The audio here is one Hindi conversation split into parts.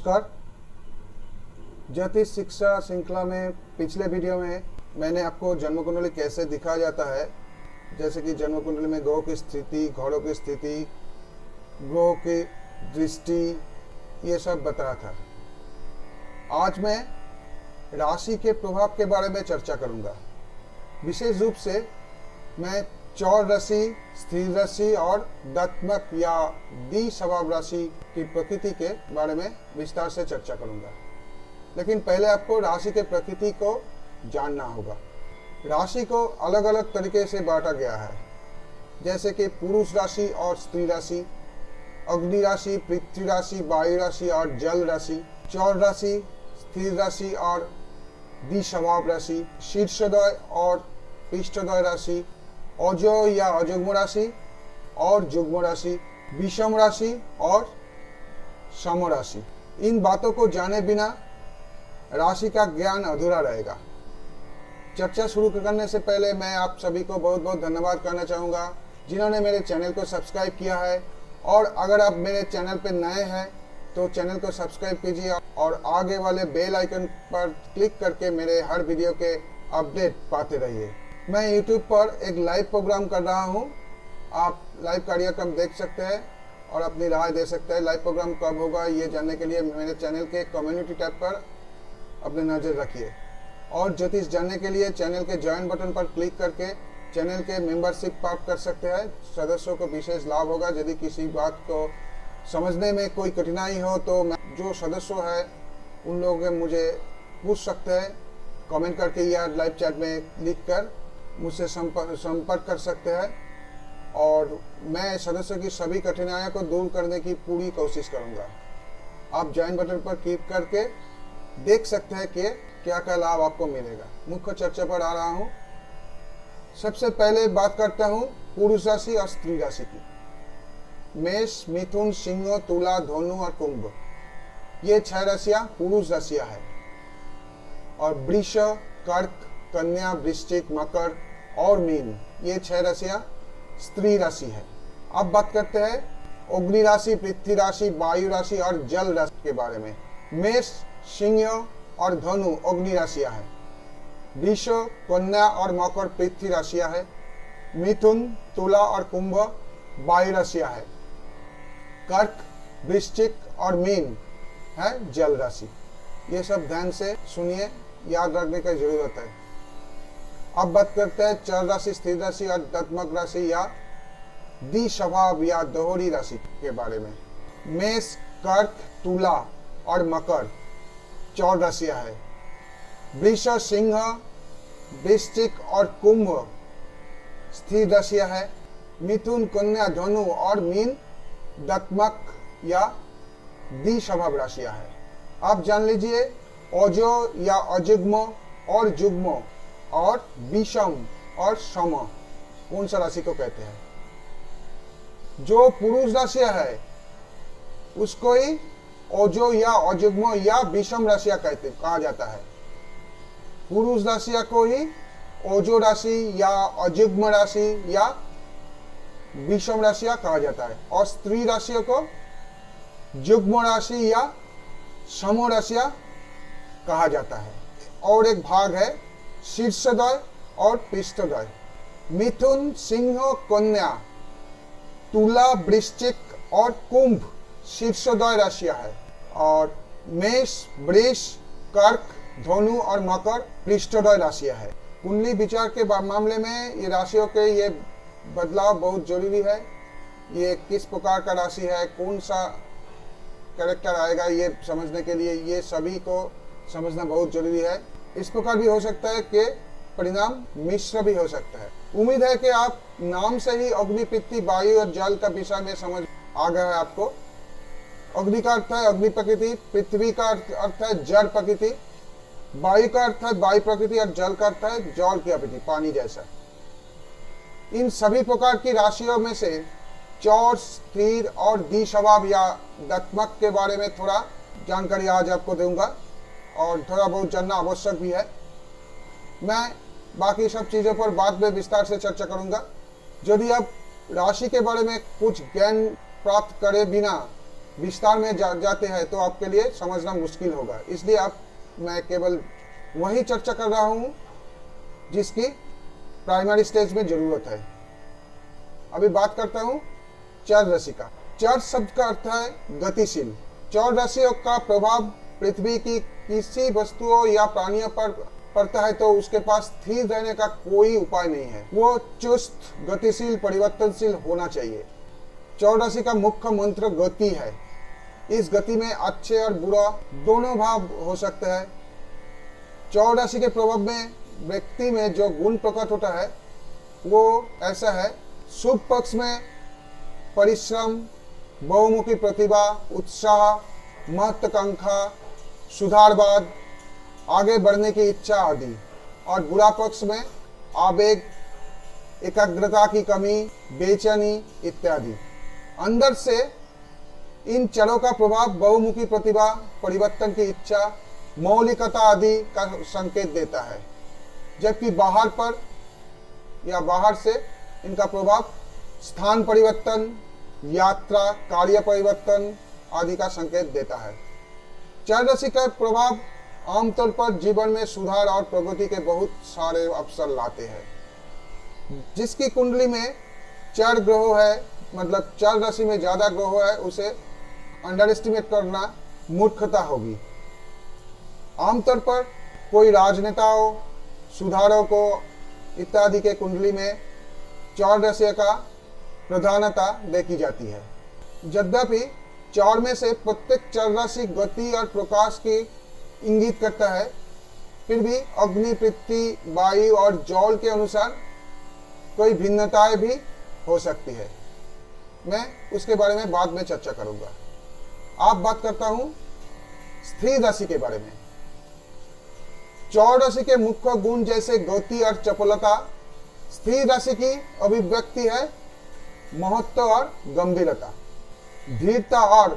नमस्कार। ज्योतिष शिक्षा श्रृंखला में पिछले वीडियो में मैंने आपको जन्म कुंडली कैसे दिखाया जाता है, जैसे कि जन्म कुंडली में ग्रहों की स्थिति, घोड़ों की स्थिति, ग्रहों की दृष्टि, ये सब बताया था। आज मैं राशि के प्रभाव के बारे में चर्चा करूंगा। विशेष रूप से मैं चौर राशि, स्थिर राशि और दत्मक या द्वि स्वभाव राशि की प्रकृति के बारे में विस्तार से चर्चा करूंगा। लेकिन पहले आपको राशि के प्रकृति को जानना होगा। राशि को अलग अलग तरीके से बांटा गया है, जैसे कि पुरुष राशि और स्त्री राशि, अग्नि राशि, पृथ्वी राशि, वायु राशि और जल राशि, चौर राशि, स्थिर राशि और द्वि स्वभाव राशि, शीर्षोदय और पृष्ठोदय राशि, ओजो या अजुग्म राशि और जुग्म राशि, विषम राशि और सम राशि। इन बातों को जाने बिना राशि का ज्ञान अधूरा रहेगा। चर्चा शुरू करने से पहले मैं आप सभी को बहुत बहुत धन्यवाद करना चाहूँगा जिन्होंने मेरे चैनल को सब्सक्राइब किया है। और अगर आप मेरे चैनल पर नए हैं तो चैनल को सब्सक्राइब कीजिए और आगे वाले बेल आइकन पर क्लिक करके मेरे हर वीडियो के अपडेट पाते रहिए। मैं YouTube पर एक लाइव प्रोग्राम कर रहा हूं। आप लाइव कार्यक्रम देख सकते हैं और अपनी राय दे सकते हैं। लाइव प्रोग्राम कब होगा ये जानने के लिए मेरे चैनल के कम्युनिटी टैब पर अपनी नज़र रखिए। और ज्योतिष जानने के लिए चैनल के ज्वाइन बटन पर क्लिक करके चैनल के मेंबरशिप प्राप्त कर सकते हैं। सदस्यों को विशेष लाभ होगा। यदि किसी बात को समझने में कोई कठिनाई हो तो जो सदस्य है उन लोग मुझे पूछ सकते हैं कमेंट करके या लाइव चैट में लिख कर मुझसे संपर्क कर सकते हैं और मैं सदस्यों की सभी कठिनाइयों को दूर करने की पूरी कोशिश करूंगा। आप ज्वाइन बटन पर क्लिक करके देख सकते हैं कि क्या क्या लाभ आपको मिलेगा। मुख्य चर्चा पर आ रहा हूं। सबसे पहले बात करता हूं पुरुष राशि और स्त्री राशि की। मेष, मिथुन, सिंह, तुला, धनु और कुंभ, ये 6 राशियां पुरुष राशियां है। और वृष, कर्क, कन्या, वृश्चिक, मकर और मीन, ये 6 राशियां स्त्री राशि है। अब बात करते हैं अग्नि राशि, पृथ्वी राशि, वायु राशि और जल राशि के बारे में। मेष, सिंह और धनु अग्नि राशियां है। वृष, कन्या और मकर पृथ्वी राशियां है। मिथुन, तुला और कुंभ वायु राशियां है। कर्क, वृश्चिक और मीन है जल राशि। ये सब ध्यान से सुनिए, याद रखने की जरूरत है। अब बात करते हैं चर राशि, स्थिर राशि और दत्मक राशि या द्वि स्वभाव या दोहरी राशि के बारे में। मेष, कर्क, तुला और मकर चौर राशियां है। वृष, सिंह, वृश्चिक और कुंभ स्थिर राशियां है। मिथुन, कन्या, धनु और मीन दत्मक या द्वि स्वभाव राशियां है। आप जान लीजिए ओजो या अजुग्म और जुग्म और विषम और सम कौन सा राशि को कहते हैं। जो पुरुष राशियां है उसको ही ओजो या अजुग्म या विषम राशियां कहा जाता है। पुरुष राशियां को ही ओजो राशि या अजुग्म राशि या विषम राशियां कहा जाता है और स्त्री राशियों को जुग्म राशि या सम राशियां कहा जाता है। और एक भाग है शीर्षोदय और पृष्ठोदय। मिथुन, सिंह, कन्या, तुला, वृश्चिक और कुंभ शीर्षोदय राशियां है और मेष, वृष, कर्क, धनु और मकर पृष्ठोदय राशियां है। कुंडली विचार के मामले में ये राशियों के ये बदलाव बहुत जरूरी है। ये किस प्रकार का राशि है, कौन सा कैरेक्टर आएगा, ये समझने के लिए ये सभी को समझना बहुत जरूरी है। इस प्रकार भी हो सकता है कि परिणाम मिश्र भी हो सकता है। उम्मीद है कि आप नाम से ही अग्नि, पृथ्वी, वायु और जल का विषय में समझ आ गया है आपको। अग्नि का अर्थ है अग्नि प्रकृति, पृथ्वी का अर्थ है जड़ प्रकृति, वायु का अर्थ है वायु प्रकृति और जल का अर्थ है जल की प्रकृति, पानी जैसा। इन सभी प्रकार की राशियों में से चौर, स्थिर और द्वि स्वभाव या दत्मक के बारे में थोड़ा जानकारी आज आपको दूंगा और थोड़ा बहुत जानना आवश्यक भी है। मैं बाकी सब चीज़ों पर बाद में विस्तार से चर्चा करूंगा। यदि आप राशि के बारे में कुछ ज्ञान प्राप्त करे बिना विस्तार में जाते हैं तो आपके लिए समझना मुश्किल होगा। इसलिए मैं केवल वही चर्चा कर रहा हूँ जिसकी प्राइमरी स्टेज में जरूरत है। अभी बात करता हूँ चर राशि का। चर शब्द का अर्थ है गतिशील। चर राशियों का प्रभाव पृथ्वी की किसी वस्तुओं या प्राणियों पर पड़ता है तो उसके पास स्थिर रहने का कोई उपाय नहीं है। वो चुस्त, गतिशील, परिवर्तनशील होना चाहिए। चर राशि का मुख्य मंत्र गति है। इस गति में अच्छे और बुरा दोनों भाव हो सकते हैं। चर राशि के प्रभाव में व्यक्ति में जो गुण प्रकट होता है वो ऐसा है: शुभ पक्ष में परिश्रम, बहुमुखी प्रतिभा, उत्साह, महत्वाकांक्षा, सुधारवाद, आगे बढ़ने की इच्छा आदि। और बुरा पक्ष में आवेग, एकाग्रता की कमी, बेचैनी इत्यादि। अंदर से इन चरों का प्रभाव बहुमुखी प्रतिभा, परिवर्तन की इच्छा, मौलिकता आदि का संकेत देता है, जबकि बाहर से इनका प्रभाव स्थान परिवर्तन, यात्रा, कार्य परिवर्तन आदि का संकेत देता है। चर राशि का प्रभाव आमतौर पर जीवन में सुधार और प्रगति के बहुत सारे अवसर लाते हैं। जिसकी कुंडली में चर ग्रह है, मतलब चर राशि में ज्यादा ग्रह है, उसे अंडर एस्टिमेट करना मूर्खता होगी। आमतौर पर कोई राजनेताओं, सुधारकों इत्यादि के कुंडली में चर राशि का प्रधानता देखी जाती है। यद्यपि चर में से प्रत्येक चर राशि गति और प्रकाश की इंगित करता है, फिर भी अग्नि, पृथ्वी, वायु और जल के अनुसार कोई भिन्नताएं भी हो सकती है। मैं उसके बारे में बाद में चर्चा करूंगा। आप बात करता हूं स्त्री राशि के बारे में। चर राशि के मुख्य गुण जैसे गति और चपलता, स्त्री राशि की अभिव्यक्ति है महत्व और गंभीरता, धीरता और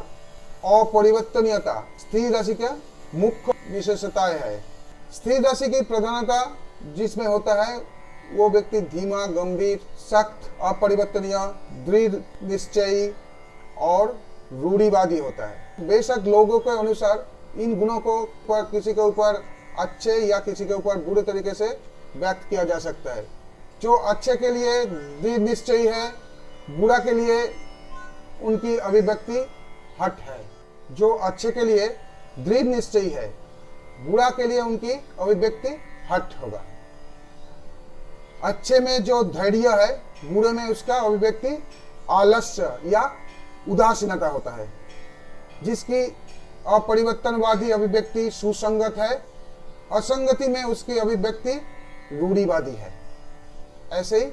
अपरिवर्तनीयता स्त्री राशि का मुख्य विशेषताएं है। स्त्री राशि की प्रधानता जिसमें होता है वो व्यक्ति धीमा, गंभीर, सख्त, अपरिवर्तनीय, दृढ़ निश्चयी और रूढ़िवादी होता है। बेशक लोगों के अनुसार इन गुणों को किसी के ऊपर अच्छे या किसी के ऊपर बुरे तरीके से व्यक्त किया जा सकता है। जो अच्छे के लिए दृढ़ निश्चयी है, बुरा के लिए उनकी अभिव्यक्ति हठ है। जो अच्छे के लिए दृढ़ निश्चयी है, बुरा के लिए उनकी अभिव्यक्ति हठ होगा। अच्छे में जो धैर्य है, बुरे में उसका अभिव्यक्ति आलस्य या उदासीनता होता है। जिसकी अपरिवर्तनवादी अभिव्यक्ति सुसंगत है, असंगति में उसकी अभिव्यक्ति रूढ़िवादी है। ऐसे ही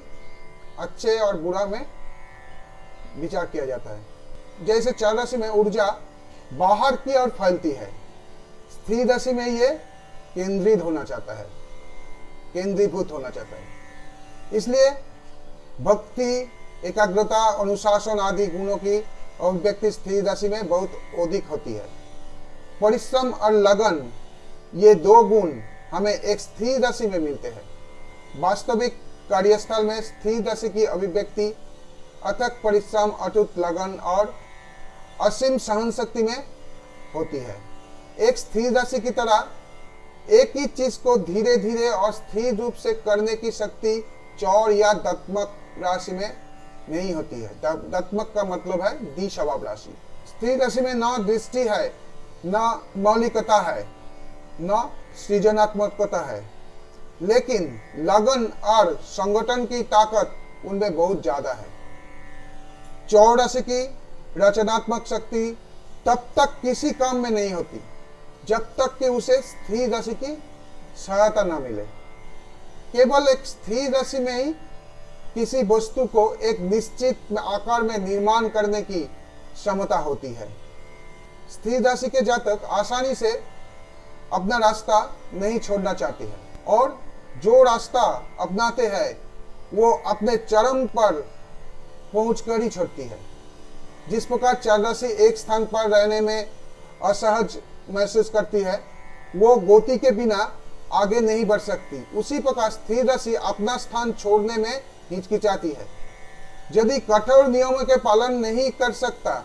अच्छे और बुरा में विचार किया जाता है। जैसे चर राशि में ऊर्जा बाहर की ओर फैलती है, स्त्री राशि में ये केंद्रित होना चाहता है, केंद्रीभूत होना चाहता है। इसलिए भक्ति, एकाग्रता, अनुशासन आदि गुणों की अभिव्यक्ति स्त्री राशि में बहुत अधिक होती है। परिश्रम और लगन, ये दो गुण हमें एक स्त्री राशि में मिलते हैं। वास्तविक कार्यस्थल में स्त्री राशि की अभिव्यक्ति अथक परिश्रम, अटूट लगन और असीम सहन शक्ति में होती है। एक स्त्री राशि की तरह एक ही चीज को धीरे धीरे और स्थिर रूप से करने की शक्ति चौर या दत्मक राशि में नहीं होती है। दत्मक का मतलब है दी स्वभाव राशि। स्त्री राशि में न दृष्टि है, न मौलिकता है, न सृजनात्मकता है, लेकिन लगन और संगठन की ताकत उनमें बहुत ज्यादा है। चौर राशि की रचनात्मक शक्ति तब तक किसी काम में नहीं होती जब तक कि उसे स्त्री राशि की सहायता न मिले। केवल एक स्त्री राशि में ही किसी वस्तु को एक निश्चित आकार में निर्माण करने की क्षमता होती है। स्त्री राशि के जातक आसानी से अपना रास्ता नहीं छोड़ना चाहते हैं और जो रास्ता अपनाते हैं वो अपने चरम पर पहुंचकर ही छोड़ती है। जिस प्रकार चर राशि एक स्थान पर रहने में असहज महसूस करती है, वो गति के बिना आगे नहीं बढ़ सकती, उसी प्रकार स्त्री राशि अपना स्थान छोड़ने में हिचकिचाती है। यदि कठोर नियमों के पालन नहीं कर सकता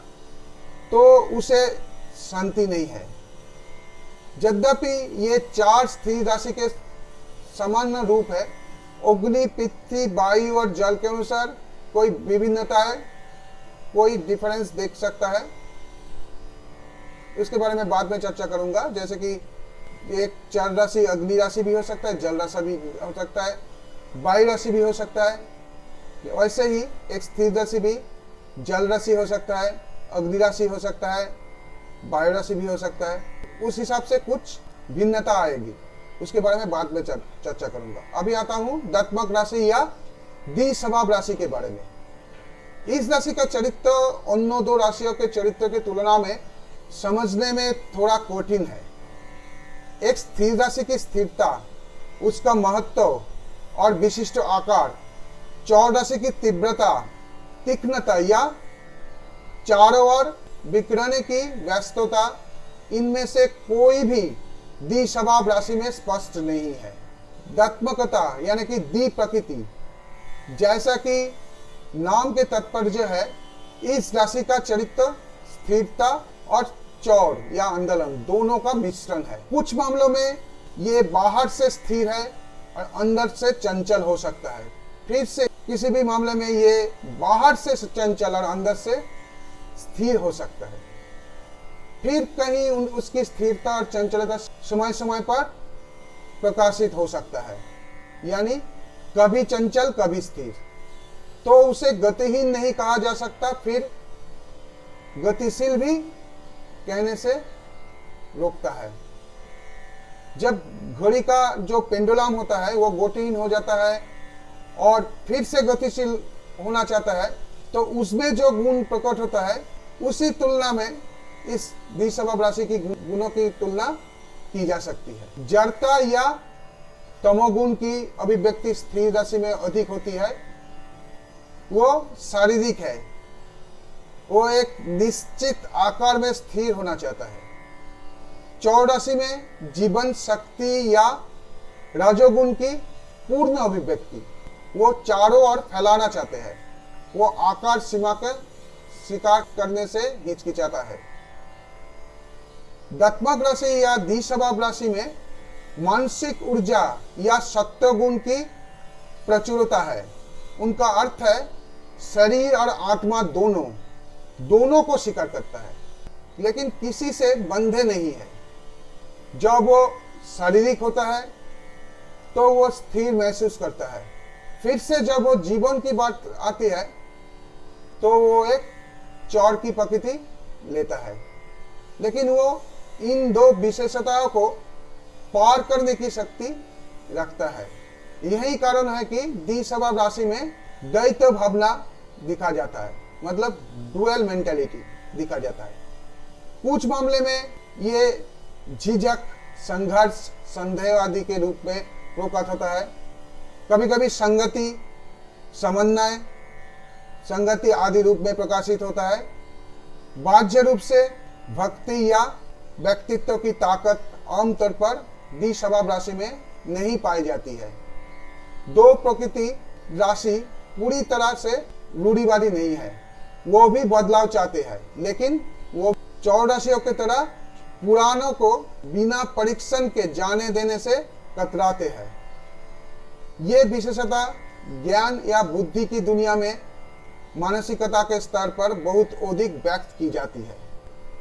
तो उसे शांति नहीं है। यद्यपि ये 4 स्थिर राशि के सामान्य रूप है, अग्नि, पृथ्वी, वायु और जल के अनुसार कोई विभिन्नता है, कोई डिफरेंस देख सकता है। इसके बारे में बाद में चर्चा करूंगा। जैसे कि एक जल राशि अग्नि राशि भी हो सकता है, जल राशि भी हो सकता है, वायु राशि भी हो सकता है। वैसे ही एक स्थिर राशि भी जल राशि हो सकता है, अग्नि राशि हो सकता है, वायु राशि भी हो सकता है। उस हिसाब से कुछ भिन्नता आएगी, उसके बारे में बाद में चर्चा करूंगा। अभी आता हूं दत्मक राशि या द्विस्वभाव राशि के बारे में। इस राशि का चरित्र अन्य 2 राशियों के चरित्र की तुलना में समझने में थोड़ा कठिन है। एक स्थिर राशि की स्थिरता, उसका महत्व और विशिष्ट आकार, चौर राशि की तीव्रता, तीक्ष्णता या चारों ओर बिखरने की व्यस्तता, इनमें से कोई भी द्विस्वभाव राशि में स्पष्ट नहीं है। दत्मकता यानी कि द्वि प्रकृति, जैसा कि नाम के तात्पर्य है, इस राशि का चरित्र स्थिरता और चौर या आंदोलन दोनों का मिश्रण है। कुछ मामलों में ये बाहर से स्थिर है और अंदर से चंचल हो सकता है। फिर से किसी भी मामले में ये बाहर से चंचल और अंदर से स्थिर हो सकता है। फिर कहीं उसकी स्थिरता और चंचलता समय समय पर प्रकाशित हो सकता है, यानी कभी चंचल कभी स्थिर। तो उसे गतिहीन नहीं कहा जा सकता, फिर गतिशील भी कहने से रोकता है। जब घड़ी का जो पेंडुलम होता है वो गतिहीन हो जाता है और फिर से गतिशील होना चाहता है, तो उसमें जो गुण प्रकट होता है उसी तुलना में इस द्विस्वभाव राशि की गुणों की तुलना की जा सकती है। जड़ता या तमोगुण की अभिव्यक्ति स्थिर राशि में अधिक होती है। वो शारीरिक है, वो एक निश्चित आकार में स्थिर होना चाहता है। चौर राशि में जीवन शक्ति या रजोगुण की पूर्ण अभिव्यक्ति, वो चारों ओर फैलाना चाहते हैं। वो आकार सीमा का शिकार करने से हिचकिचाता है। दत्मक राशि या द्विस्वभाव राशि में मानसिक ऊर्जा या सत्वगुण की प्रचुरता है। उनका अर्थ है शरीर और आत्मा दोनों को स्वीकार करता है, लेकिन किसी से बंधे नहीं है। जब वो शारीरिक होता है तो वो स्थिर महसूस करता है। फिर से जब वो जीवन की बात आती है तो वो एक चौर की प्रकृति लेता है, लेकिन वो इन 2 विशेषताओं को पार करने की शक्ति रखता है। यही कारण है कि द्विस्वभाव राशि में द्वैत भावना दिखा जाता है, मतलब डुअल मेंटेलिटी दिखा जाता है। कुछ मामले में ये झिझक, संघर्ष, संदेह आदि के रूप में प्रकट होता है। कभी कभी संगति, समन्वय, संगति आदि रूप में प्रकाशित होता है। बाह्य रूप से भक्ति या व्यक्तित्व की ताकत आमतौर पर द्विस्वभाव राशि में नहीं पाई जाती है। 2 प्रकृति राशि पूरी तरह से रूढ़िवादी नहीं है, वो भी बदलाव चाहते हैं, लेकिन वो चौर राशियों की तरह पुरानों को बिना परीक्षण के जाने देने से कतराते हैं। ये विशेषता ज्ञान या बुद्धि की दुनिया में मानसिकता के स्तर पर बहुत अधिक व्यक्त की जाती है।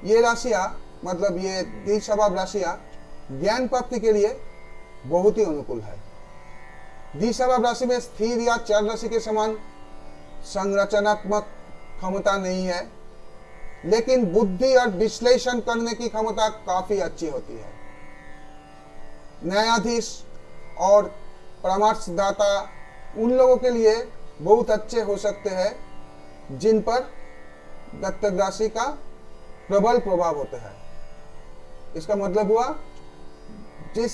ये राशियां, मतलब ये द्विस्वभाव राशियां ज्ञान प्राप्ति के लिए बहुत ही अनुकूल है। द्विस्वभाव राशि में स्थिर या चर राशि के समान संरचनात्मक क्षमता नहीं है, लेकिन बुद्धि और विश्लेषण करने की क्षमता काफी अच्छी होती है। न्यायाधीश और परामर्शदाता उन लोगों के लिए बहुत अच्छे हो सकते हैं जिन पर दत्तक राशि का प्रबल प्रभाव होता है। इसका मतलब हुआ, जिस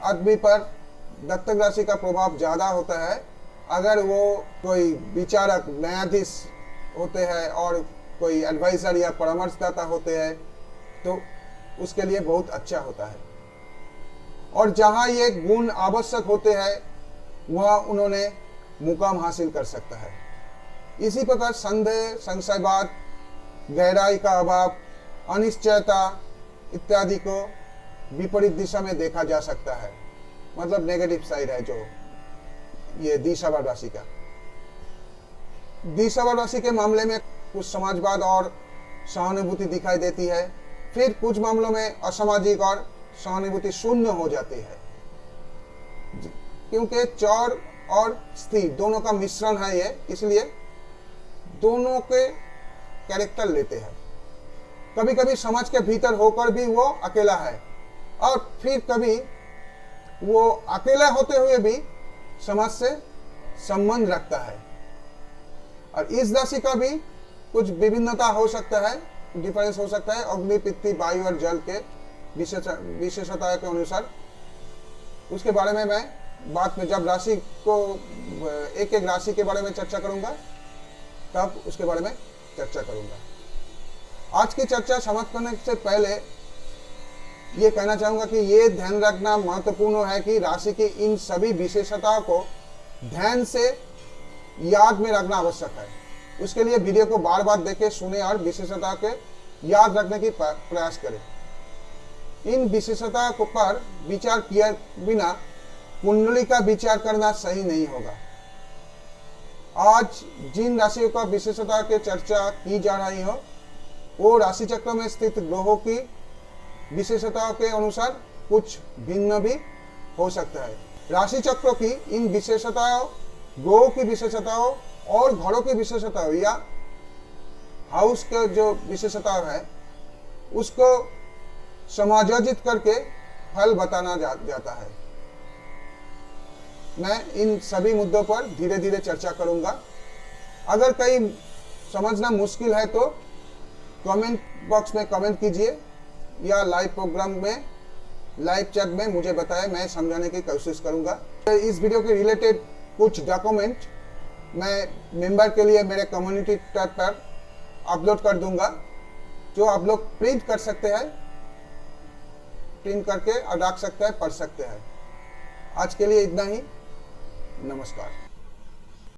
आदमी पर दत्तक राशि का प्रभाव ज्यादा होता है, अगर वो कोई विचारक, न्यायाधीश होते हैं और कोई एडवाइजर या परामर्शदाता होते हैं, तो उसके लिए बहुत अच्छा होता है। और जहां ये गुण आवश्यक होते हैं वहां उन्होंने मुकाम हासिल कर सकता है। इसी प्रकार संदेह, संशयवाद, गहराई का अभाव, अनिश्चयता इत्यादि को विपरीत दिशा में देखा जा सकता है। मतलब नेगेटिव साइड है जो ये दिशावर राशि का। दिशावर राशि के मामले में कुछ समाजवाद और सहानुभूति दिखाई देती है, फिर कुछ मामलों में असामाजिक और सहानुभूति शून्य हो जाती है, क्योंकि चौर और स्थिर दोनों का मिश्रण है ये, इसलिए दोनों के कैरेक्टर लेते हैं। कभी कभी समाज के भीतर होकर भी वो अकेला है, और फिर कभी वो अकेला होते हुए भी समाज से संबंध रखता है। और इस राशि का भी कुछ विभिन्नता हो सकता है, डिफरेंस हो सकता है अग्नि, पृथ्वी, वायु और जल के विशेषता के अनुसार। उसके बारे में मैं बाद में जब राशि को एक एक राशि के बारे में चर्चा करूंगा तब उसके बारे में चर्चा करूंगा। आज की चर्चा समाप्त करने से पहले ये कहना चाहूंगा कि ये ध्यान रखना महत्वपूर्ण है कि राशि की इन सभी विशेषताओं को ध्यान से याद में रखना आवश्यक है। उसके लिए वीडियो को बार बार देखें, सुने और विशेषता के याद रखने की प्रयास करें। इन विशेषताओं पर विचार किए बिना कुंडली का विचार करना सही नहीं होगा। आज जिन राशियों का विशेषता की चर्चा की जा रही हो वो राशि चक्र में स्थित ग्रहों की विशेषताओं के अनुसार कुछ भिन्न भी हो सकता है। राशि चक्रों की इन विशेषताओं, ग्रहों की विशेषताओं और घरों की विशेषताओं या हाउस के जो विशेषताएं है उसको समायोजित करके फल बताना जाता है। मैं इन सभी मुद्दों पर धीरे धीरे चर्चा करूंगा। अगर कहीं समझना मुश्किल है तो कमेंट बॉक्स में कमेंट कीजिए या लाइव प्रोग्राम में, लाइव चैट में मुझे बताएं, मैं समझाने की कोशिश करूंगा। इस वीडियो के रिलेटेड कुछ डॉक्यूमेंट मैं मेंबर के लिए मेरे कम्युनिटी टैब पर अपलोड कर दूंगा, जो आप लोग प्रिंट कर सकते हैं, प्रिंट करके और रख सकते हैं, पढ़ सकते हैं। आज के लिए इतना ही। नमस्कार।